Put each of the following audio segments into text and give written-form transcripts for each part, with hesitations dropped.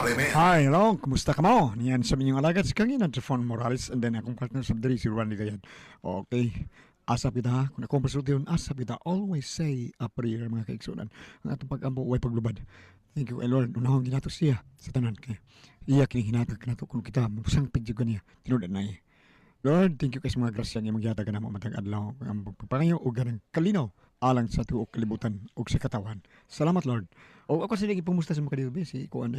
Hi, hello. Kumusta ka mo? Niyan sa minyong alagad si Kangin at Phone Morales and then akong partner sa Diri si Randy Gayan. Okay. Asap kita ha. Kung akong pasulti yun, asap kita. Always say a prayer mga kaigsunan. Ang atong pag-ambo, way paglubad. Thank you, Lord. Unahong ginato siya sa tanan kay. Iya kini hinatag ka nato kung kita mapusang pidyo ka niya. Tinudan na eh. Lord, thank you kay sa mga grasya nga magyatag ka na mo matag adlaw. Ang pagpapangayo o ganang kalinaw alang sa tuok kalibutan o sa katawan. Salamat, Lord. O ako sa pumusta sa mga kalibutan si Kuan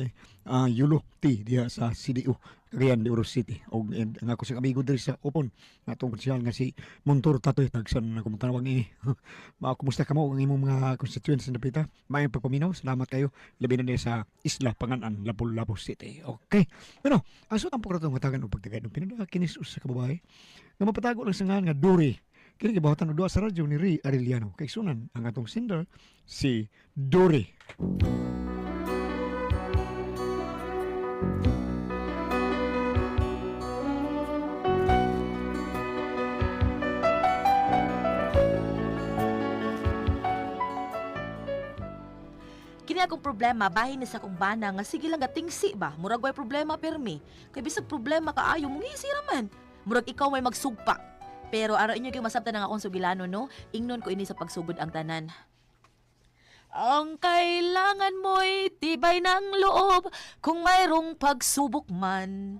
Yulo T diha sa CDU Cagayan de Oro City. O ang ako sa amigo diri sa Upon nga tungkol siya nga si Montor Tatoy tagsan na kumutawag ni. Kumusta ka mo ang imong mga constituents na pita? May pagpaminaw. Salamat kayo. Labi na sa Isla Panganan, Lapu-Lapu City. Okay. Pero ang sutang po karatong matagan o pagtagay ng pinada kinis sa kababae nga mapatago lang sa nga Duri. Kini gibawatan og duha sa radyo ni Ray Arellano kay sunan ang atong sender si Dory. Kini akong problema bahin ni sa akong bana nga sige lang gatingsi ba murag way problema permi kay bisag problema kaayo mong isira man murag ikaw may magsugpa. Pero araw inyo kayong masabtan ng akong sugilano, no? Ingnon ko ini sa pagsugod ang tanan. Ang kailangan mo'y tibay ng loob kung mayroong pagsubok man.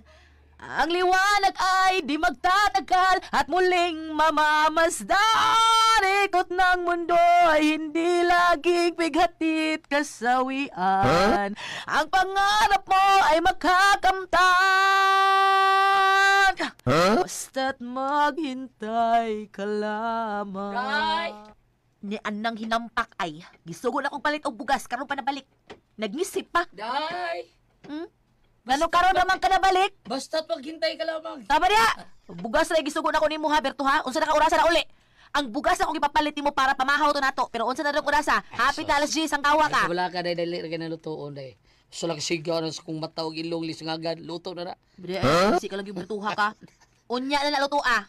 Ang liwanag ay di magtatagal at muling mamamasdan. Ikot ng mundo ay hindi laging bighatit kasawian. Ang pangarap mo ay makakamtan. Basta't maghintay ka lamang. Day! Ni anang hinampak ay gisugod akong palit og bugas karon pa nabalik. Nagnisip pa. Day! Ngano karon naman ka nabalik? Basta't maghintay ka lamang. Tama diya. Bugas na gisugod ako nimo ha Berto ha. Unsa na ka orasa na uli? Ang bugas ako gipapalit nimo para pamahaw to nato. Pero unsa na dong orasa? Hapit na alas 10 ang kawa ka. Wala ka day dali ra na lutoon day. So lang sigaw na sa kung mataw og ilong lisang agad luto na na. Bri, si ka lang yung bertuha ka. Unya na naluto ah.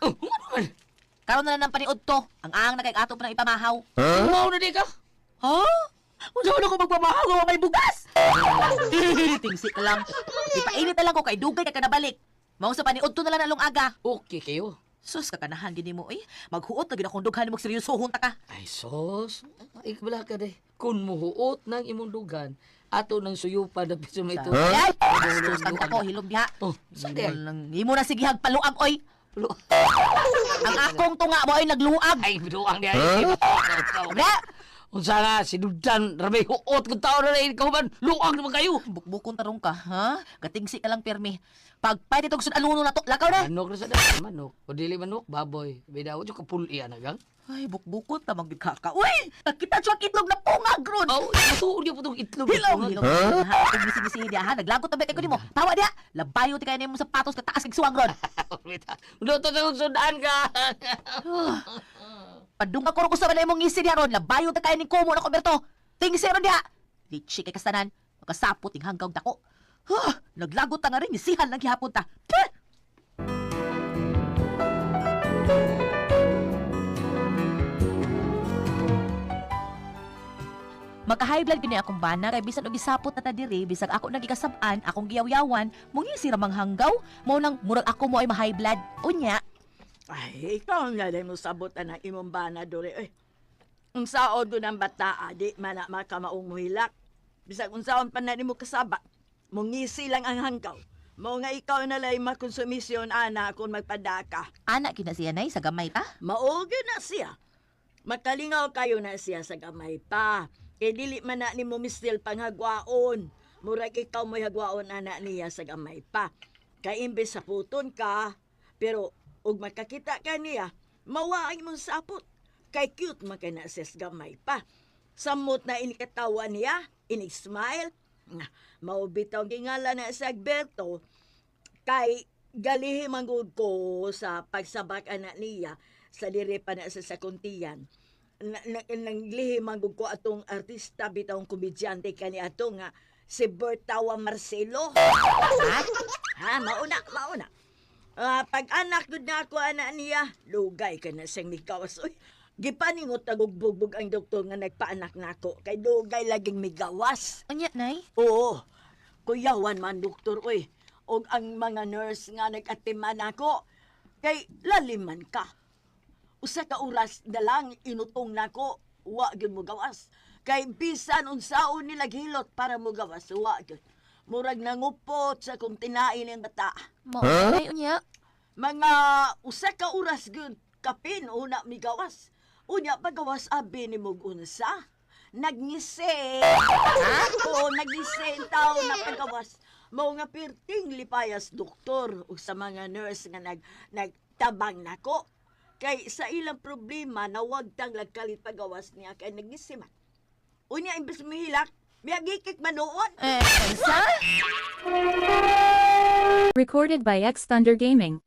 Karon na lang paniud to. Ang na kay ato pa nang ipamahaw. Wow na di ka? Ha? Unsa man ako magpamahaw nga may bugas? Tingsi ka lang. Ipainit na lang ko kay dugay kay kanabalik. Mao sa paniud to na lang nalong aga. Okay kayo. Sus kakanahan gini mo eh. Maghuot na gid akong dughan mo seryosohon ta ka. Ay sos. Ay wala ka day. Kun muhuot ng imong dugan, ato nang suyupa na piso may ito. Ay, sus kang ako hilom diha. Oh, sa day. Imo na sige hagpaluag oy. Ang akong tunga mo ay nagluag. Ay, biduang di ay. Bra! Unsa nga, sinundan, ramay huot kung tao na rin, ikaw man, luang naman kayo. Bukbukon tarong ka, ha? Gatingsi ka lang, Permi. Pagpahit itong sunaluno na to, lakaw na! Manok na sa dahil, manok. O dili manok, baboy. Bidaw, yung kapuli yan, agang. Ay, bukbukon, tamang bigkaka. Uy! Nakita siya itlog na pungag, Ron! Oh, ito, niya po itong itlog. Hilaw! Hilaw! Ha? Itong gisi-gisi diya, ha? Naglagot na ba kayo mo? Tawa diya! Labayo ti kayo na mo sa patos na taas kag suwang, Ron! Luto sa sundaan ka. Padung ako ko sa balay mong ngisi diya, Ron. Labayo ti kayo ni Kumo na Kuberto! Tingsi, Ron diya! Litsi kay kastanan. Makasapot ting hanggaw dako. Naglagot ta nga rin, isihan lang gihapon ta. Maka-high blood kini akong bana kay bisan og gisapot na ta diri bisag ako nagikasab-an akong giyawyawan mungi siramang hanggaw mo nang murag ako mo ay ma-high blood unya. Ay, ikaw nga din mo sabot ang imong bana dole. Ang saod ko ng bata, di man na makamaong muhilak. Bisag unsaon pa na mo kasaba, mungisi lang ang hanggaw. Mao nga ikaw na lay makonsumisyon ana kung magpadaka. Anak kina siya nay sa gamay ta. Maogi na siya. Makalingaw kayo na siya sa gamay pa. Kay dili man na nimo mistil panghagwaon. Murag ikaw mo'y hagwaon ana niya sa gamay pa. Kay imbes sa puton ka, pero ug makakita ka niya, mawaay mong sapot. Kay cute man kay na siya sa gamay pa. Samot na inikatawa niya, inismile. Mao bitaw gingala na sa Alberto, kay galihi manggod ko sa pagsabak anak niya sa diri pa na sa kuntiyan. Nanglihi manggod ko atong artista bitawng komedyante kani ato nga si Bertawa Marcelo. Ha, mauna. Pag anak gud na ako anak niya, lugay ka na siyang migawas. Uy, gipaningot tagugbugbog ang doktor nga nagpaanak nako kay lugay laging migawas. Unya nay. Oo. kuyawan man doktor oy. Og ang mga nurse nga nag-atiman ako kay laliman ka. Usa ka oras na lang inutong nako, wa gyud mo gawas. Kay bisan unsaon nila gilot para mo gawas, wa gyud. Murag nangupot sa kung tinain ng bata. Mao day unya. Mga usa ka oras gyud kapin una mi gawas. Unya pagawas abi ni mog unsa? Nagngise. Oo, nagngise ang tao na pagawas. Mao nga perting lipayas doktor ug sa mga nurse nga nagtabang nako. Kay sa ilang problema na wag tang lagkalit pagawas niya kay nagngisiman. Unya imbes mahilak, miyagikik manoon. Sa? Recorded by X Thunder Gaming.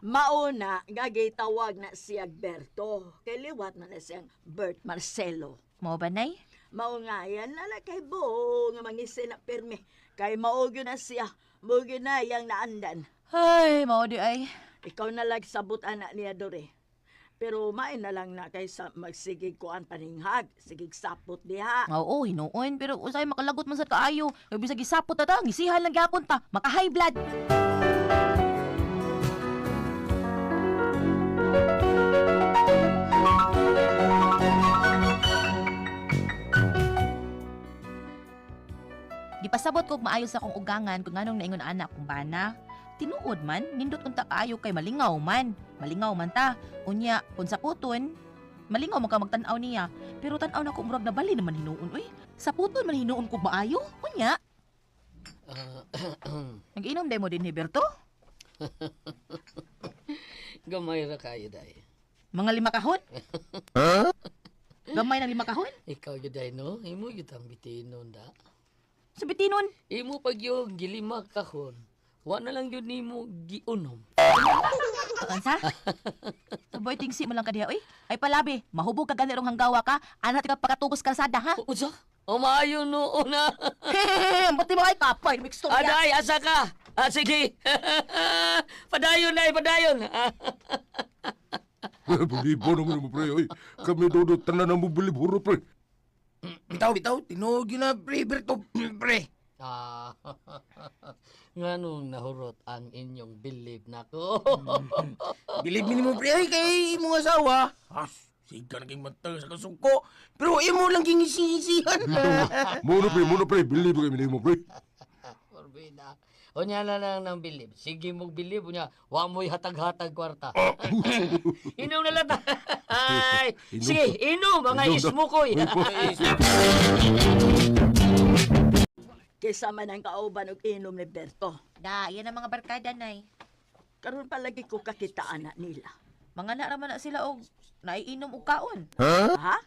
Mauna, gagitawag na si Alberto. Kay liwat man na siyang Bert Marcelo. Mao ba nay? Mao nga yan, lalakay bo, nga mangisi na pirme. Kay maugyo na siya, maugyo na yang naandan. Ay, mao di ay. Ikaw na lang sabot anak niya dore. Pero main na lang na kaysa magsigig kuan paninghag, sigig sapot diha. Oo, hinuon. Pero usay makalagot man sa kaayo. Kaya bisag isapot na ta, ngisihan lang gyapon ta. Maka-high blood. Gipasabot kog maayos akong ugangan kung anong naingon anak kong bana. Tinuod man, nindot unta kaayo kay malingaw man. Malingaw man ta. Unya, kung sa puton, malingaw man ka magtanaw niya. Pero tanaw na ko murag na bali naman hinuon. Uy, sa puton man hinuon kog maayo. Unya, nag-inom day mo din, Heberto? Gamay ra kayo, day. Mga 5 kahon? Gamay ng 5 kahon? Ikaw yun, day, no? Imo yun ang bitinon, da. Sa bitinon. Imo pag yung gilima kahon, wa na lang yun nimo giunom. Kansa? Saboy tingsi mo lang ka diha, uy. Ay palabi, mahubog ka ganirong hanggawa ka. Anak ka pagkatugos kalsada, ha? Usa? O maayo no, una. Hehehe, buti mo ay kapay, mixto niya. Aday, asa ka? Ah, sige. Padayon, day, padayon. Balibo naman mo, pre. Oy, kami daw tanan na mo baliburo, pre. Bitaw, tinuog yun na, pre, Berto, pre. Ah, nga nung nahurot ang inyong believe na ko. Bilib mo, pre, ay, kay imong asawa. Siga naging matang sa kasuko. Pero imo lang gingisisihan. Muna, pre. Believe kami mo, pre. Corbina. O niya na lang ng believe. Sige mong believe. O niya, wa mo'y hatag-hatag kwarta. Inom na lang. Ay, sige, inom, mga ismukoy. Kaysa man ang kauban og inom ni Berto. Da, yan ang mga barkada, nay. Karon palagi ko kakitaan na nila. Mga na raman na sila og naiinom og kaon. Ha?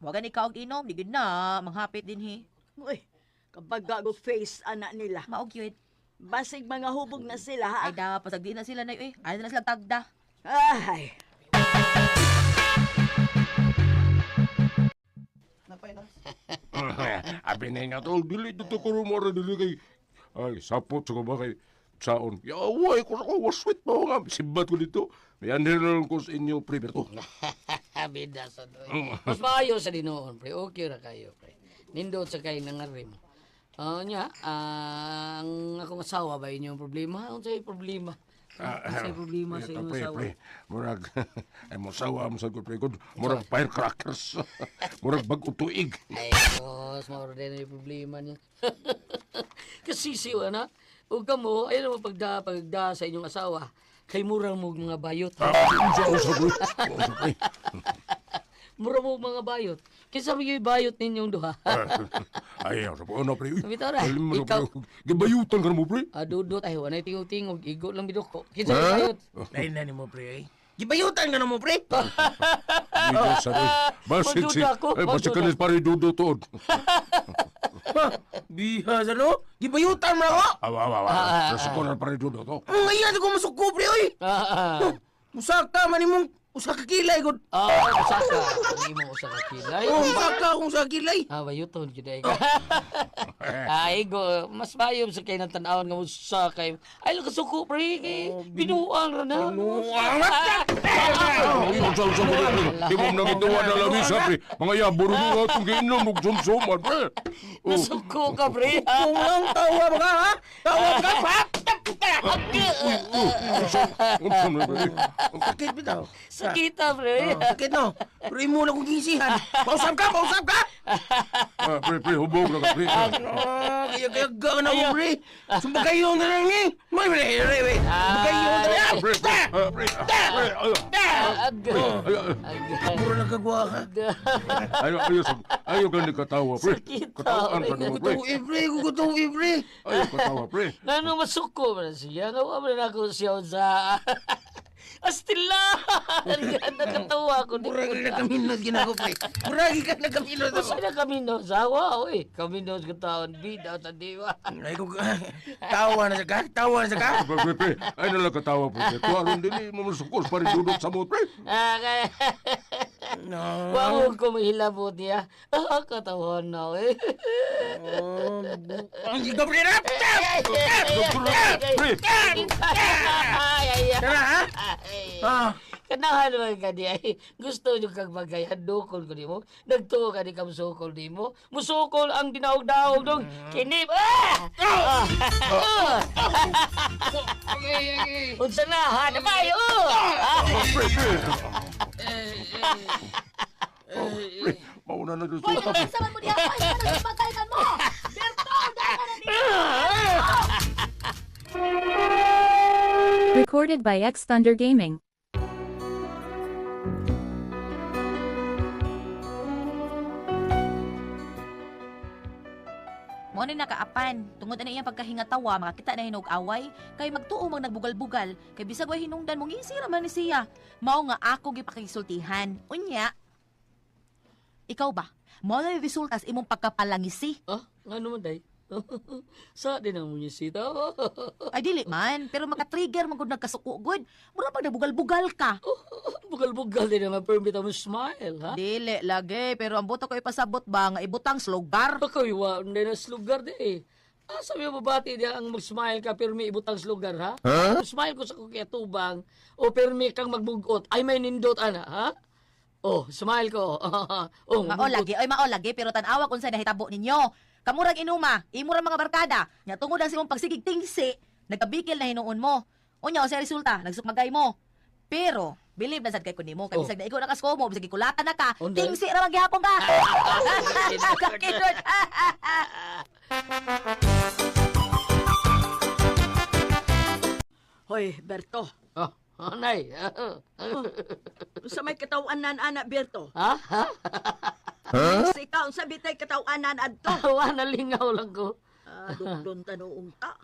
Wagan ikaw og inom, di gid na, manghapit din hi. Uy, kapag gago face anak nila. Maog yun. Basig mga hubog na sila, ha? Ay da, pasag di na sila na uy. Ay na sila tagda. Ay. Abi na nga tol, dili dito ko rumora dili kay ay sapot sa ba kay saon. Yaway ko sa waswit mo nga sibat ko dito. Yan lang ko sa inyo pre Berto. Bida sa doy. Mas maayo sa dinoon, pre. Okay ra kayo, pre. Nindot sa kayo nangarim. Niya, ang akong asawa ba inyong problema? Ano sa'yo problema? Ano problema sa inyong pre, asawa? pre. Murag ay mo sawa mo sa ko pre ko. Murag firecrackers. Murag bag-o tuig. Ay, boss, mauro din yung problema niya. Kasi siya na, huwag ka mo, ayun naman pagda sa inyong asawa, kay murang mo mga bayot. Usa pre. Usa pre. Murang mo mga bayot. Kisa mo yung bayot ninyong duha. Ayaw sa po ano pre. Bitaw ra, Alim mo ikaw. pre. Gibayutan ka mo pre. Dudot, ay, wanay tingog-tingog, igo lang bidoko. Kisa yung bayot. Lain na ni mo, pre, ay. Gibayutan ka na mo, pre. Hindi sa pre. Basit si. Magduda ako, Ay basit magduda. kanis pare dudo tuod. Biha sa no? Gibayutan mo ako. Awa. Sa ko na pare dudo to. Ngayon ako masuko, pre, oy. Musakta man imong Usa ka kilay gud. Usa ka. Hindi mo usa ka kilay. Usa ka kilay. Bayuton gid ay ka. Ay go, mas mayom sa kay nang tan-awon nga usa kay. Ay lang kasuko pre kay binuang ra na. Di mo nang ituwa na lamisa, pre. Mga yaburo mo nga itong giinom ng sumsuman, pre. Kasuko ka pre. Kung lang tawa ba ka, ha? Tawa ka, ha? Ang sakit bitaw. Sakita pre. Sakit no. Pero imo lang kong gisihan. Pausap ka, pausap ka. Pre, hubog na ka, pre. Kaya na mo, pre. Sumbagayon na lang ni. May pre. Sumbagayon na lang. Pre. Mura lang kagwa ka. Ayaw ka ni katawa, pre. Sakita, Katawaan ka naman, pre. Kukutuwi, pre. Ayaw katawa, pre. Ngano masuko man siya. Nga wala na ako siya sa Astila! Ganda katawa ko. Muragi ka kaminod ginako, pre. Muragi ka na kaminod. Masa na kami no? Sawa, oy. Kami no sa taon. Bida sa diwa. Ay, kung tawa na sa ka? Tawa na sa ka? Pre. Ay nalang katawa, pre. Tuwaron din, mamusukos pa rin dudot sa mo, pre. Kaya... No. Wawag ko mahilabot niya. Katawan na, eh. Ang giga, pre. Tara, ha? Kanahan naman ka di ay. Gusto nyo kang magayan. Dukol ko di mo. Nagtuo ka di ka musukol di mo. Musukol ang dinaog-daog dong kinip. Unsa na, ha? Nabay, Pre, mauna na doon Hoy, sa ano saman mo diha? Hoy, ano yung pagkaitan mo? Berto, dala na diha! Recorded by X Thunder Gaming. Mo ni nakaapan, tungod ani iyang pagkahingatawa, makakita na hinog away, kay magtuo mang nagbugal-bugal, kay bisag way hinungdan mong isira man ni siya. Mao nga ako gipakisultihan. Unya, ikaw ba? Mao na resulta sa imong pagkapalangisi. Nga naman, day. Sa din ang munisita. Ay dili man, pero maka-trigger man gud nagkasuko gud. Mura pag nabugal-bugal ka. Bugal-bugal din naman permit mo smile, ha? Dili lagi, pero ang buto ko ipasabot ba nga ibutang slogar. Ako iwa, hindi na slugar di eh. Sabi mo babati dia ang mag-smile ka pero may ibutang slugar, ha? Smile ko sa kukiyatubang o pero may kang magbugot. Ay may nindot, ana, ha? Smile ko. Mao lagi, pero tan-awa kung sa nahitabo ninyo. Kamurag inuma, imurang mga barkada. Nya tungod ang simong pagsigig tingsi, nagkabikil na hinuon mo. Unya, o sa resulta, nagsukmagay mo. Pero, believe na sad kay kundi mo, kay bisag na ikaw nakaskomo, bisag ikulatan na ka, Unday. tingsi ra magyapon ka. Kakidot. Hoy, Berto. Nay. Sa may katawan-anan, anak, Berto. Ha? Kasi ikaw, sa bitay katawan-anan, adto. Awa, nalingaw lang ko. Dundun tanong ta.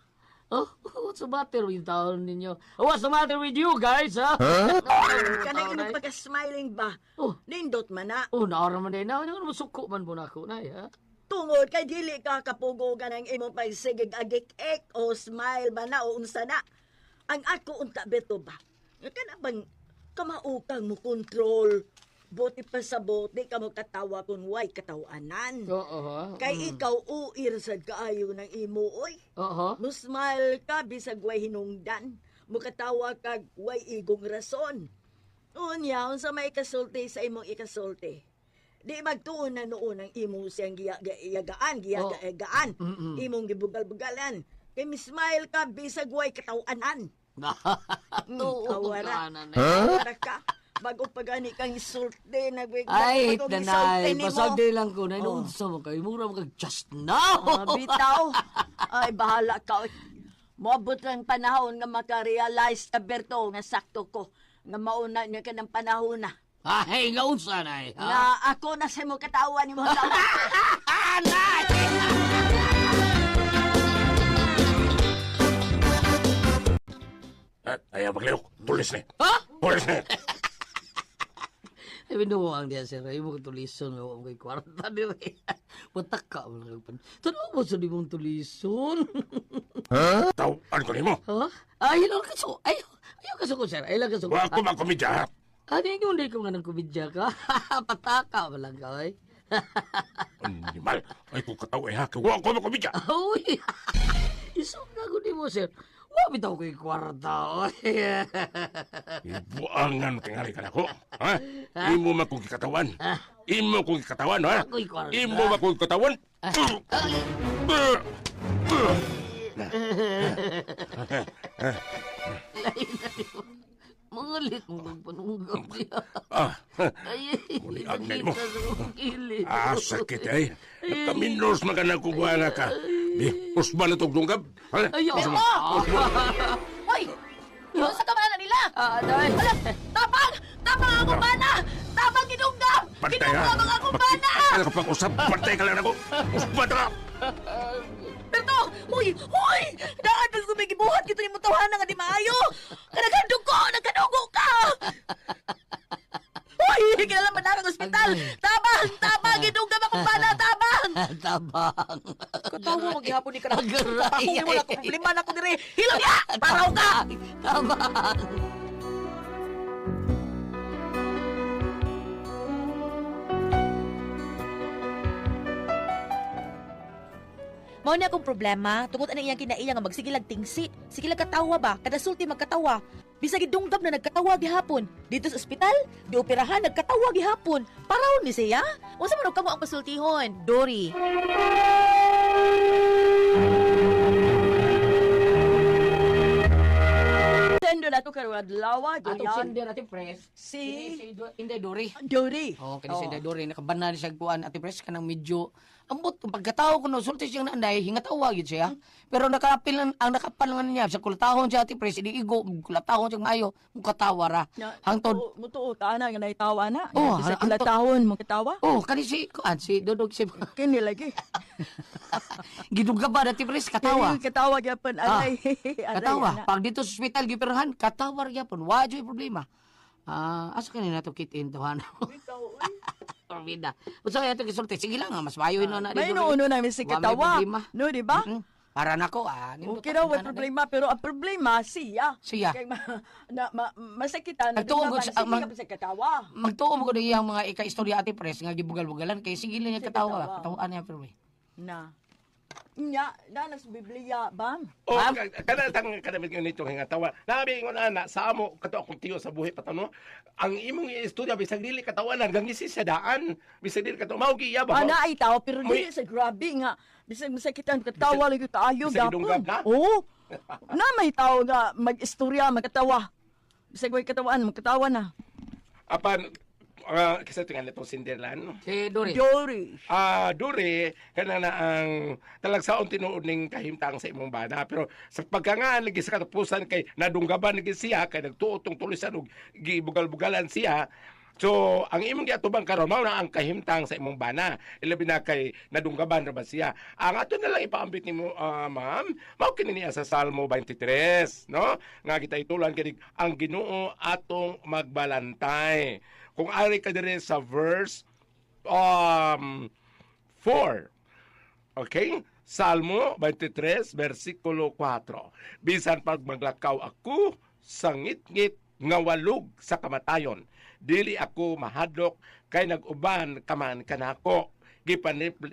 What's the matter with taon ninyo? What's the matter with you guys, ha? Kanang inong pagka-smiling ba? Nindot man na. Naaraman din na. Ano masuko man po na ako, nay, ha? Tungod kay dili ka kapugogan ang imong pagsigig agik-ek o smile ba na o unsa na. Ang ako unta beto ba? Nga ka na bang kamaukang mo control? Buti pa sa buti ka mo katawa kung way katawanan. Oo, Kay ikaw uir sa kaayo ng imo, oy. Oo. Mo smile ka bisag way hinungdan. Mo katawa ka way igong rason. Unya, unsa may kasulti sa imong ikasulti. Di magtuon na noon ang imong siyang giyagaan. Imong gibugal-bugalan. Kay mismile ka bisag way katawanan. Awara. Awara ka. Bago pagani kang isulti, Ay, bagong nanay, isulti nimo. pasagdi lang ko, nay, noon sa mga kayo, mura mga just now. Bitaw. Ay, bahala ka. Moabot lang panahon nga makarealize ka, Berto, nga sakto ko. Nga mauna niya ka ng panahon na. Ay, nga unsa, nay. Nga ako na sa mo katawan ni mo. Ayaw magliyok. Tulis na. Ha? Tulis na. Ay, binuwang diya, sir. Ay, mo tulison, may wang kay kwarta, di ba? Matak ka, mga kapan. Tanong mo sa di mong tulison. Tawaan ko ni mo. Ha? Ay, lang kaso. Ayaw kaso ko, sir. Ay, lang kaso ko. Wa ko magkomedya, ha? Ano yung hindi ko nga ng kumidya ka? Pataka ba lang ka, oy? Animal. Ay, kung katawa ha. Kawa ko makumidya. Uy! Isok na ko di mo, sir. Wabit ako kay kwarta, oy. Ibuangan tingali ka na ko. Ha? Imo man kong kikatawan. Imo kong kikatawan, ha? Ako'y kwarta. Imo man kong kikatawan. Lain na niyo. Mangalit mo magpanunggap niya. Ay, Muli agnay mo. Kilit. Sakit ay. Nakaminos magana ko buwana ka. Di, usban na itong dunggab. Ayaw. Hoy! Yun sa kamana nila! Dahil. Tapang! Tapang ang kumbana! Tapang ginunggam! Pantay ha. Ginunggam ang kumbana! Ano ka pang usap? Pantay ka lang ako. Usban ka. Berto! Hoy! Hoy! Daan pag gumigibuhat kito ni mutawahan nga di maayo! Kanagandog ko! Nagkadugo ka! Hoy! Kailangan man ang ospital! Tabang! Tabang! Ginunggam ang kumbana! Tabang! Tabang. Katawa maghihapon ni kanang Agaray. Ako mo na kung problema na ko dire. Hilaw ya! Paraw ka! Tabang. Mao na akong problema, tungod ana iyang kinaiya nga magsigilag tingsi. Sige lang katawa ba? Kada sulti magkatawa. Bisag idunggab na nagkatawa gihapon. Dito sa ospital, di operahan nagkatawa gihapon. Paraw ni siya. Unsa man kamo ang pasultihon? Dory. Sendo na to karwa dalawa, Atong Julian. sender ati press. Si Inday Dory. Dory. Oh, kani si Inday Dory nakabanan siya kuan ati press kanang medyo ambot kung pagkatao ko no sulti siya naanday hingatawa gyud siya. Pero nakapil ang nakapalangan niya sa kulatahon siya ati press di igo kulatahon siya maayo mukatawa ra. Hangtod Mutuo ka na, nga naitawa na. Oh, Sa ang- kilatahon mo kitawa. oh kani si kuan si Dodog si Kini lagi. giduga ba ati press katawa. Kini katawa gyapon aray. Katawa. Pag dito sa ospital gipirahan katawa ra gyapon. Wa joy problema. Asa kanina to kitin tuhan. Pabida. Unsa kaya to gisulti? Sige lang, mas mayo ino na May dito. noono na si Wa may katawa. problema. No, di ba? Para nako nindot Okay daw, ang may tanan, problema. Pero ang problema, siya. Siya. Kay masakitan na Nagtuon naman, ko sige mag- ka sa katawa. Magtuo mo ko na iyang mga ika-istorya ati press nga gibugal-bugalan kay sige lang niya Sige, katawa. katawa. Katawaan niya pero may. Na. Nya, na sa Biblia, bang? Oh, kanatang kadamit ko nito hingatawa. Nabi ingon ana sa amo kato akong tiyo sa buhi patano. Ang imong istorya bisag dili katawanan gangisi sa daan. Bisag dili katawa mao giya ba? Ana ay tao, pero May- dili sa grabe nga. Bisag masakitan, katawa lang yung taayo, bisag gapon. idunggab na? Oo. Na may tao nga mag-istorya, magkatawa. Bisag may katawaan, magkatawa na. Apan kasi tingan itong Cinderland. Si Dory. Dory. Dure, kana na ang talagsaon tinuod ning kahimtang sa imong bana. Pero sa pagkangaan lagi sa katapusan kay nadunggaban lagi siya, kay nagtuotong tulisan og gibugal-bugalan siya. So, ang imong giatubang karon mao na ang kahimtang sa imong bana. Ilabi na kay nadunggaban ra ba siya. Ang ato na lang ipaambit nimo, ma'am, mao kini niya sa Salmo 23, no? Nga kita itulan kini ang Ginoo atong magbalantay. Kung ari ka dire sa verse 4. Okay? Salmo 23, versikulo 4. Bisan pag maglakaw ako, sa ngit-ngit nga walog sa kamatayon. Dili ako mahadlok kay nag-uban kaman kanako.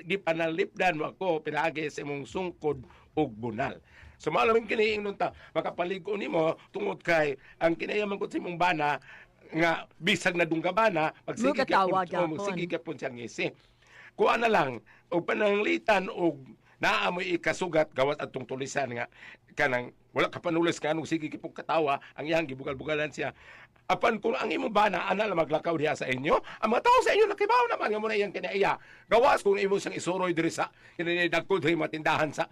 Gipanalipdan mo ako pinaagi sa imong sungkod ug bunal. So malamang kini ingnon ta makapaligo nimo tungod kay ang kinayaman ko sa imong bana nga bisag na dunggabana Magkatawa gyapon. magsige gyapon siyang ngisi. Kuha na lang og pananglitan og naamoy ikasugat gawas atong tulisan nga kanang wala ka panulis ka anong sige kipong katawa ang iyang gibugal-bugalan siya. Apan kung ang imo bana ana la maglakaw diha sa inyo, ang mga tao sa inyo nakibaw naman nga mo na iyang kinaiya. Gawas kung imo siyang isuroy diri sa kinidagkod ri matindahan sa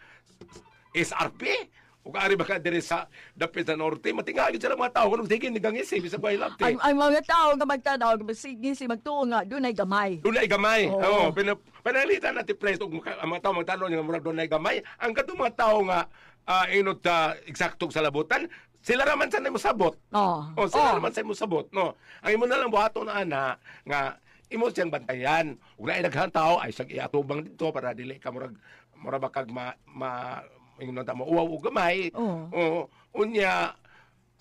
SRP. Ug ari ba ka diri sa dapit sa norte, matingali sila mga tao kung sige ni gangisi bisag way lapti. Ang mga tao nga magtanaw, sige si magtuo nga, doon ay gamay. Dunay gamay. Oo. Panalitan natin place og ang mga tao magtanong nga murag dunay gamay. Ang kadto mga tao nga inot eksaktong sa labutan, sila raman sa mo sabot. Oh. Sila naman sa mo sabot, no. Ang imo na lang buhaton na ana nga imo siyang bantayan. Ug naay daghan tao ay siyang iatubang dito para dili ka murag bakag ingon ta mo uwaw og gamay. Oo. Oo. Unya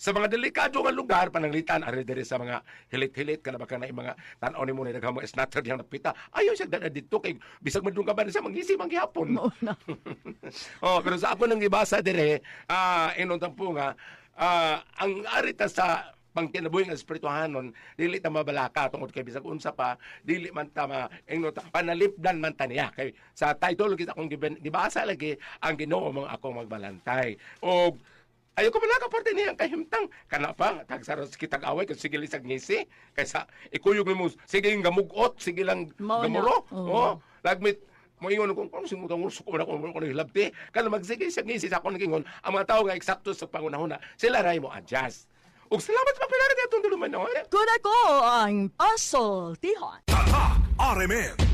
sa mga delikado nga lugar pananglitan ari diri sa mga hilit-hilit kana baka na mga tan-aw nimo ni daghang mga snatcher diyang napita ayo siya dada dito kay bisag madunggaban sa mangisi manghapon. Oo na. Oh, pero sa ako nang ibasa dire inon tampo nga ang arita sa pangkinabuhi nga espirituhanon dili ta mabalaka tungod kay bisag unsa pa dili man ta panalipdan man ta niya kay sa title kita akong gibasa lagi ang Ginoo mong akong magbalantay o ayo ko pala parte niyang kahimtang kana pa tagsaros kitag away kay sige lisag ngisi kaysa ikuyog nimo sige gamugot sige lang Mao na. gamuro Oo. oh lagmit mo ingon kung simutang uso ko na kung hilabti kana magsige siya ngisi sa akong gingon ang mga tao nga eksakto sa pangunahuna sila ray mo adjust ug salamat sa pagpilari atong duluman no Kuna ko ang puzzle, Tihon. Tata RMN